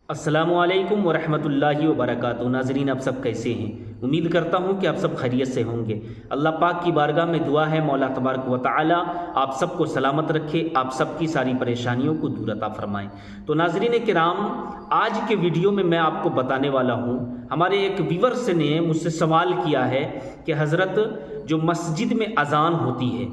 السلام علیکم ورحمۃ اللہ وبرکاتہ۔ ناظرین، آپ سب کیسے ہیں؟ امید کرتا ہوں کہ آپ سب خیریت سے ہوں گے۔ اللہ پاک کی بارگاہ میں دعا ہے مولا تبارک و تعالی آپ سب کو سلامت رکھے، آپ سب کی ساری پریشانیوں کو دور عطا فرمائیں۔ تو ناظرین کرام، آج کے ویڈیو میں آپ کو بتانے والا ہوں، ہمارے ایک ویورس نے مجھ سے سوال کیا ہے کہ حضرت جو مسجد میں اذان ہوتی ہے،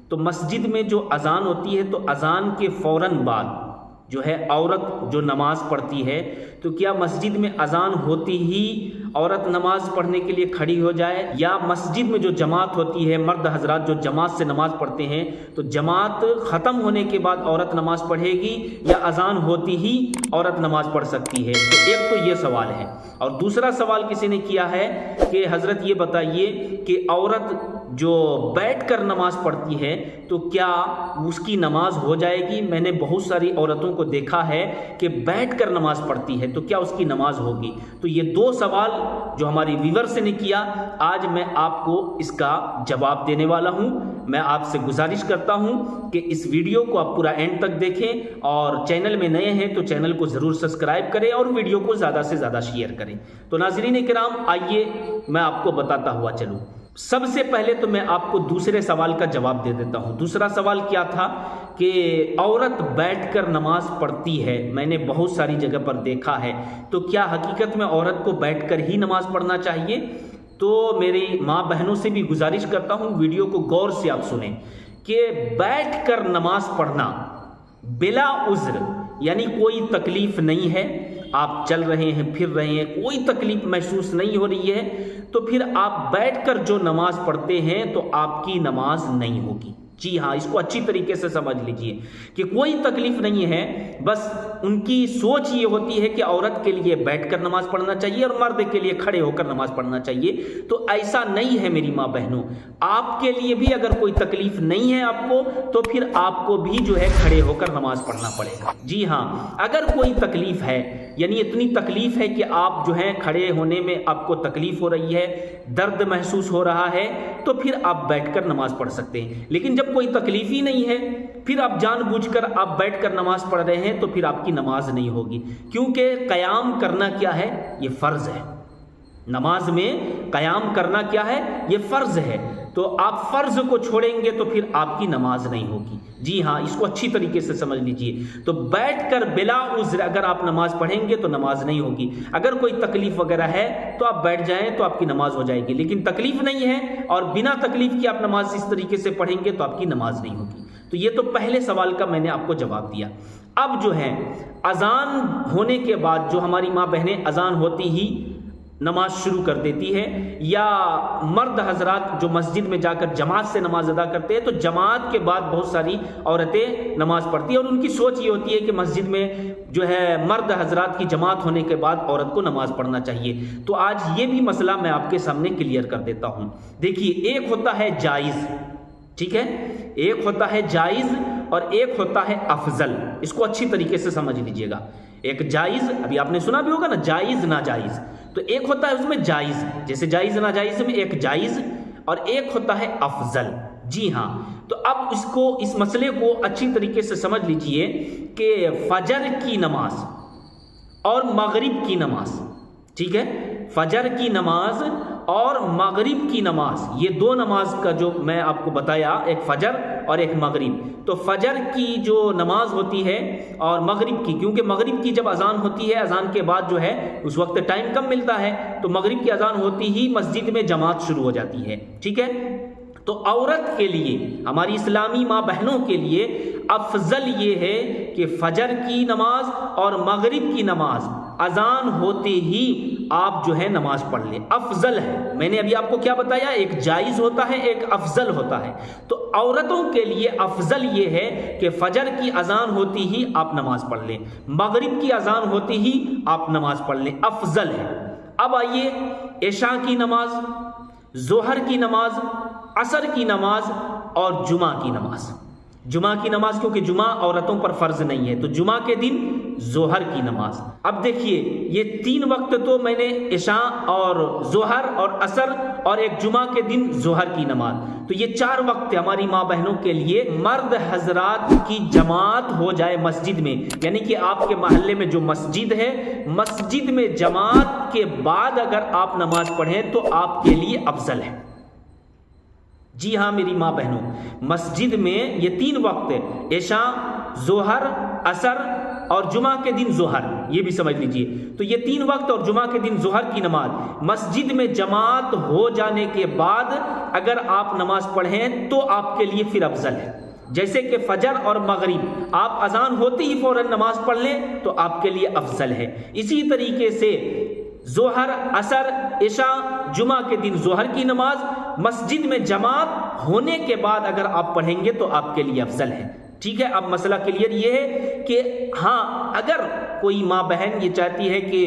تو مسجد میں جو اذان ہوتی ہے تو اذان کے فوراً بعد جو ہے عورت جو نماز پڑھتی ہے، تو کیا مسجد میں اذان ہوتی ہی عورت نماز پڑھنے کے لیے کھڑی ہو جائے، یا مسجد میں جو جماعت ہوتی ہے، مرد حضرات جو جماعت سے نماز پڑھتے ہیں، تو جماعت ختم ہونے کے بعد عورت نماز پڑھے گی، یا اذان ہوتی ہی عورت نماز پڑھ سکتی ہے؟ تو ایک تو یہ سوال ہے، اور دوسرا سوال کسی نے کیا ہے کہ حضرت یہ بتائیے کہ عورت جو بیٹھ کر نماز پڑھتی ہے تو کیا اس کی نماز ہو جائے گی؟ میں نے بہت ساری عورتوں کو دیکھا ہے کہ بیٹھ کر نماز پڑھتی ہے، تو کیا اس کی نماز ہوگی؟ تو یہ دو سوال جو ہماری ویورس نے کیا، آج میں آپ کو اس کا جواب دینے والا ہوں۔ میں آپ سے گزارش کرتا ہوں کہ اس ویڈیو کو آپ پورا اینڈ تک دیکھیں، اور چینل میں نئے ہیں تو چینل کو ضرور سبسکرائب کریں اور ویڈیو کو زیادہ سے زیادہ شیئر کریں۔ تو ناظرین کرام، آئیے میں آپ کو بتاتا ہوا چلوں۔ سب سے پہلے تو میں آپ کو دوسرے سوال کا جواب دے دیتا ہوں۔ دوسرا سوال کیا تھا کہ عورت بیٹھ کر نماز پڑھتی ہے، میں نے بہت ساری جگہ پر دیکھا ہے، تو کیا حقیقت میں عورت کو بیٹھ کر ہی نماز پڑھنا چاہیے؟ تو میری ماں بہنوں سے بھی گزارش کرتا ہوں، ویڈیو کو غور سے آپ سنیں کہ بیٹھ کر نماز پڑھنا بلا عذر، یعنی کوئی تکلیف نہیں ہے، آپ چل رہے ہیں پھر رہے ہیں، کوئی تکلیف محسوس نہیں ہو رہی ہے، تو پھر آپ بیٹھ کر جو نماز پڑھتے ہیں تو آپ کی نماز نہیں ہوگی۔ جی ہاں، اس کو اچھی طریقے سے سمجھ لیجئے کہ کوئی تکلیف نہیں ہے، بس ان کی سوچ یہ ہوتی ہے کہ عورت کے لیے بیٹھ کر نماز پڑھنا چاہیے اور مرد کے لیے کھڑے ہو کر نماز پڑھنا چاہیے۔ تو ایسا نہیں ہے میری ماں بہنوں، آپ کے لیے بھی اگر کوئی تکلیف نہیں ہے آپ کو، تو پھر آپ کو بھی جو ہے کھڑے ہو کر نماز پڑھنا پڑے گا۔ جی ہاں، اگر کوئی تکلیف ہے، یعنی اتنی تکلیف ہے کہ آپ جو ہے کھڑے ہونے میں آپ کو تکلیف ہو رہی ہے، درد محسوس ہو رہا ہے، تو پھر آپ بیٹھ کر نماز پڑھ سکتے ہیں۔ لیکن جب کوئی تکلیف ہی نہیں ہے، پھر آپ جان بوجھ کر آپ بیٹھ کر نماز پڑھ رہے ہیں، تو پھر آپ کی نماز نہیں ہوگی، کیونکہ قیام کرنا کیا ہے؟ یہ فرض ہے۔ نماز میں قیام کرنا کیا ہے؟ یہ فرض ہے۔ تو آپ فرض کو چھوڑیں گے تو پھر آپ کی نماز نہیں ہوگی۔ جی ہاں، اس کو اچھی طریقے سے سمجھ لیجئے۔ تو بیٹھ کر بلا عذر اگر آپ نماز پڑھیں گے تو نماز نہیں ہوگی۔ اگر کوئی تکلیف وغیرہ ہے تو آپ بیٹھ جائیں تو آپ کی نماز ہو جائے گی، لیکن تکلیف نہیں ہے اور بنا تکلیف کی آپ نماز اس طریقے سے پڑھیں گے تو آپ کی نماز نہیں ہوگی۔ تو یہ تو پہلے سوال کا میں نے آپ کو جواب دیا۔ اب جو ہے اذان ہونے کے بعد جو ہماری ماں بہنیں اذان ہوتی ہی نماز شروع کر دیتی ہے، یا مرد حضرات جو مسجد میں جا کر جماعت سے نماز ادا کرتے ہیں، تو جماعت کے بعد بہت ساری عورتیں نماز پڑھتی ہیں، اور ان کی سوچ یہ ہوتی ہے کہ مسجد میں جو ہے مرد حضرات کی جماعت ہونے کے بعد عورت کو نماز پڑھنا چاہیے۔ تو آج یہ بھی مسئلہ میں آپ کے سامنے کلیئر کر دیتا ہوں۔ دیکھیے، ایک ہوتا ہے جائز، ٹھیک ہے، ایک ہوتا ہے جائز اور ایک ہوتا ہے افضل۔ اس کو اچھی طریقے سے سمجھ لیجئے گا۔ ایک جائز، ابھی آپ نے سنا بھی ہوگا نا، جائز ناجائز، تو ایک ہوتا ہے اس میں جائز، جیسے جائز ناجائز میں ایک جائز، اور ایک ہوتا ہے افضل۔ جی ہاں، تو اب اس مسئلے کو اچھی طریقے سے سمجھ لیجئے کہ فجر کی نماز اور مغرب کی نماز، ٹھیک ہے، فجر کی نماز اور مغرب کی نماز، یہ دو نماز کا جو میں آپ کو بتایا، ایک فجر اور ایک مغرب، تو فجر کی جو نماز ہوتی ہے اور مغرب کی، کیونکہ مغرب کی جب اذان ہوتی ہے، اذان کے بعد جو ہے اس وقت ٹائم کم ملتا ہے، تو مغرب کی اذان ہوتی ہی مسجد میں جماعت شروع ہو جاتی ہے، ٹھیک ہے۔ تو عورت کے لیے، ہماری اسلامی ماں بہنوں کے لیے افضل یہ ہے کہ فجر کی نماز اور مغرب کی نماز اذان ہوتے ہی آپ جو ہے نماز پڑھ لیں، افضل ہے۔ میں نے ابھی آپ کو کیا بتایا؟ ایک جائز ہوتا ہے، ایک افضل ہوتا ہے۔ تو عورتوں کے لیے افضل یہ ہے کہ فجر کی اذان ہوتی ہی آپ نماز پڑھ لیں، مغرب کی اذان ہوتی ہی آپ نماز پڑھ لیں، افضل ہے۔ اب آئیے عشاء کی نماز، ظہر کی نماز، عصر کی نماز اور جمعہ کی نماز۔ جمعہ کی نماز، کیونکہ جمعہ عورتوں پر فرض نہیں ہے، تو جمعہ کے دن ظہر کی نماز۔ اب دیکھیے یہ 3 وقت تو میں نے عشاء اور ظہر اور عصر اور ایک جمعہ کے دن ظہر کی نماز، تو یہ 4 وقت ہماری ماں بہنوں کے لیے مرد حضرات کی جماعت ہو جائے مسجد میں، یعنی کہ آپ کے محلے میں جو مسجد ہے، مسجد میں جماعت کے بعد اگر آپ نماز پڑھیں تو آپ کے لیے افضل ہے۔ جی ہاں میری ماں بہنوں، مسجد میں یہ 3 وقت عشاء، ظہر، عصر اور جمعہ کے دن ظہر، یہ بھی سمجھ لیجئے، تو یہ 3 وقت اور جمعہ کے دن ظہر کی نماز مسجد میں جماعت ہو جانے کے بعد اگر آپ نماز پڑھیں تو آپ کے لیے پھر افضل ہے۔ جیسے کہ فجر اور مغرب آپ اذان ہوتے ہی فوراً نماز پڑھ لیں تو آپ کے لیے افضل ہے۔ اسی طریقے سے ظہر، عصر، عشاء، جمعہ کے دن ظہر کی نماز مسجد میں جماعت ہونے کے بعد اگر آپ پڑھیں گے تو آپ کے لیے افضل ہے۔ ٹھیک ہے، اب مسئلہ کلیئر یہ ہے کہ ہاں اگر کوئی ماں بہن یہ چاہتی ہے کہ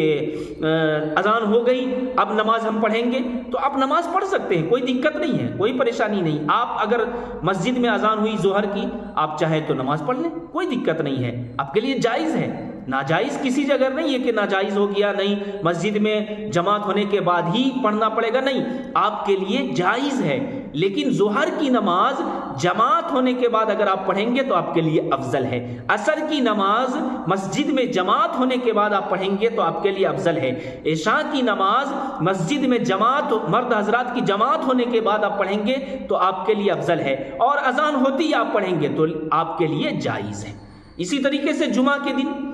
اذان ہو گئی اب نماز ہم پڑھیں گے تو آپ نماز پڑھ سکتے ہیں، کوئی دقت نہیں ہے، کوئی پریشانی نہیں۔ آپ اگر مسجد میں اذان ہوئی ظہر کی، آپ چاہیں تو نماز پڑھ لیں، کوئی دقت نہیں ہے، آپ کے لیے جائز ہے۔ ناجائز کسی جگہ نہیں ہے کہ ناجائز ہو گیا، نہیں مسجد میں جماعت ہونے کے بعد ہی پڑھنا پڑے گا، نہیں، آپ کے لیے جائز ہے۔ لیکن ظہر کی نماز جماعت ہونے کے بعد اگر آپ پڑھیں گے تو آپ کے لیے افضل ہے۔ عصر کی نماز مسجد میں جماعت ہونے کے بعد آپ پڑھیں گے تو آپ کے لیے افضل ہے۔ عشاء کی نماز مسجد میں جماعت مرد حضرات کی جماعت ہونے کے بعد آپ پڑھیں گے تو آپ کے لیے افضل ہے، اور اذان ہوتی ہی آپ پڑھیں گے تو آپ کے لیے جائز ہے۔ اسی طریقے سے جمعہ کے دن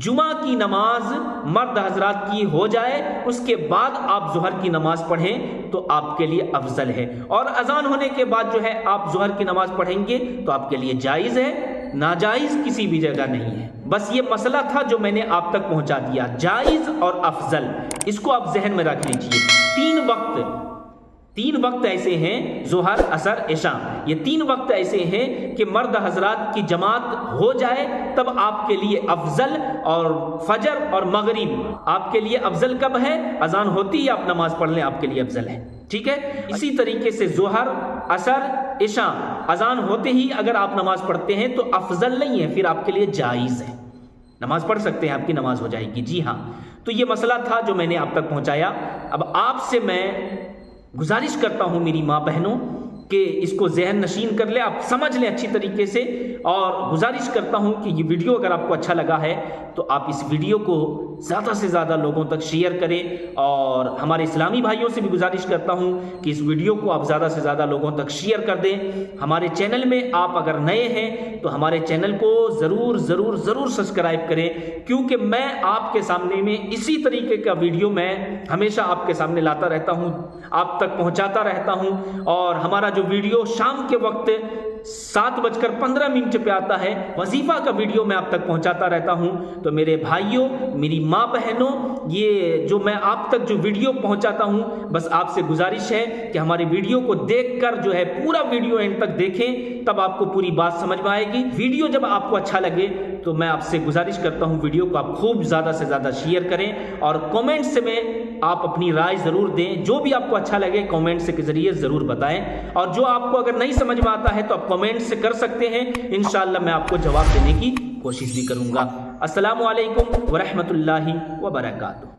جمعہ کی نماز مرد حضرات کی ہو جائے، اس کے بعد آپ ظہر کی نماز پڑھیں تو آپ کے لیے افضل ہے، اور اذان ہونے کے بعد جو ہے آپ ظہر کی نماز پڑھیں گے تو آپ کے لیے جائز ہے، ناجائز کسی بھی جگہ نہیں ہے۔ بس یہ مسئلہ تھا جو میں نے آپ تک پہنچا دیا، جائز اور افضل، اس کو آپ ذہن میں رکھ لیجئے۔ 3 وقت ایسے ہیں، ظہر، عصر، عشاء، یہ 3 وقت ایسے ہیں کہ مرد حضرات کی جماعت ہو جائے تب آپ کے لیے افضل، اور فجر اور مغرب آپ کے لیے افضل کب ہے؟ اذان ہوتی ہی آپ نماز پڑھ لیں، آپ کے لیے افضل ہے۔ ٹھیک ہے، اسی طریقے سے ظہر، عصر، عشاء اذان ہوتے ہی اگر آپ نماز پڑھتے ہیں تو افضل نہیں ہے، پھر آپ کے لیے جائز ہے، نماز پڑھ سکتے ہیں، آپ کی نماز ہو جائے گی۔ جی ہاں، تو یہ مسئلہ تھا جو میں نے آپ تک پہنچایا۔ اب آپ سے میں گزارش کرتا ہوں میری ماں بہنوں کہ اس کو ذہن نشین کر لیں، آپ سمجھ لیں اچھی طریقے سے، اور گزارش کرتا ہوں کہ یہ ویڈیو اگر آپ کو اچھا لگا ہے تو آپ اس ویڈیو کو زیادہ سے زیادہ لوگوں تک شیئر کریں، اور ہمارے اسلامی بھائیوں سے بھی گزارش کرتا ہوں کہ اس ویڈیو کو آپ زیادہ سے زیادہ لوگوں تک شیئر کر دیں۔ ہمارے چینل میں آپ اگر نئے ہیں تو ہمارے چینل کو ضرور ضرور ضرور سبسکرائب کریں، کیونکہ میں آپ کے سامنے میں اسی طریقے کا ویڈیو میں ہمیشہ آپ کے سامنے لاتا رہتا ہوں، آپ تک پہنچاتا رہتا ہوں، اور ہمارا جو ویڈیو شام کے وقت 7:15 پہ آتا ہے، وظیفہ کا ویڈیو میں آپ تک پہنچاتا رہتا ہوں۔ تو میرے بھائیوں، میری ماں بہنوں، یہ جو میں آپ تک جو ویڈیو پہنچاتا ہوں، بس آپ سے گزارش ہے کہ ہمارے ویڈیو کو دیکھ کر جو ہے پورا ویڈیو اینڈ تک دیکھیں، تب آپ کو پوری بات سمجھ میں آئے گی۔ ویڈیو جب آپ کو اچھا لگے تو میں آپ سے گزارش کرتا ہوں ویڈیو کو آپ خوب زیادہ سے زیادہ شیئر کریں، اور کومنٹس میں آپ اپنی رائے ضرور دیں، جو بھی آپ کو اچھا لگے کومنٹس کے ذریعے ضرور بتائیں، اور جو آپ کو اگر نہیں سمجھ میں آتا ہے تو آپ کومنٹ سے کر سکتے ہیں، انشاءاللہ میں آپ کو جواب دینے کی کوشش بھی کروں گا۔ السلام علیکم ورحمۃ اللہ وبرکاتہ۔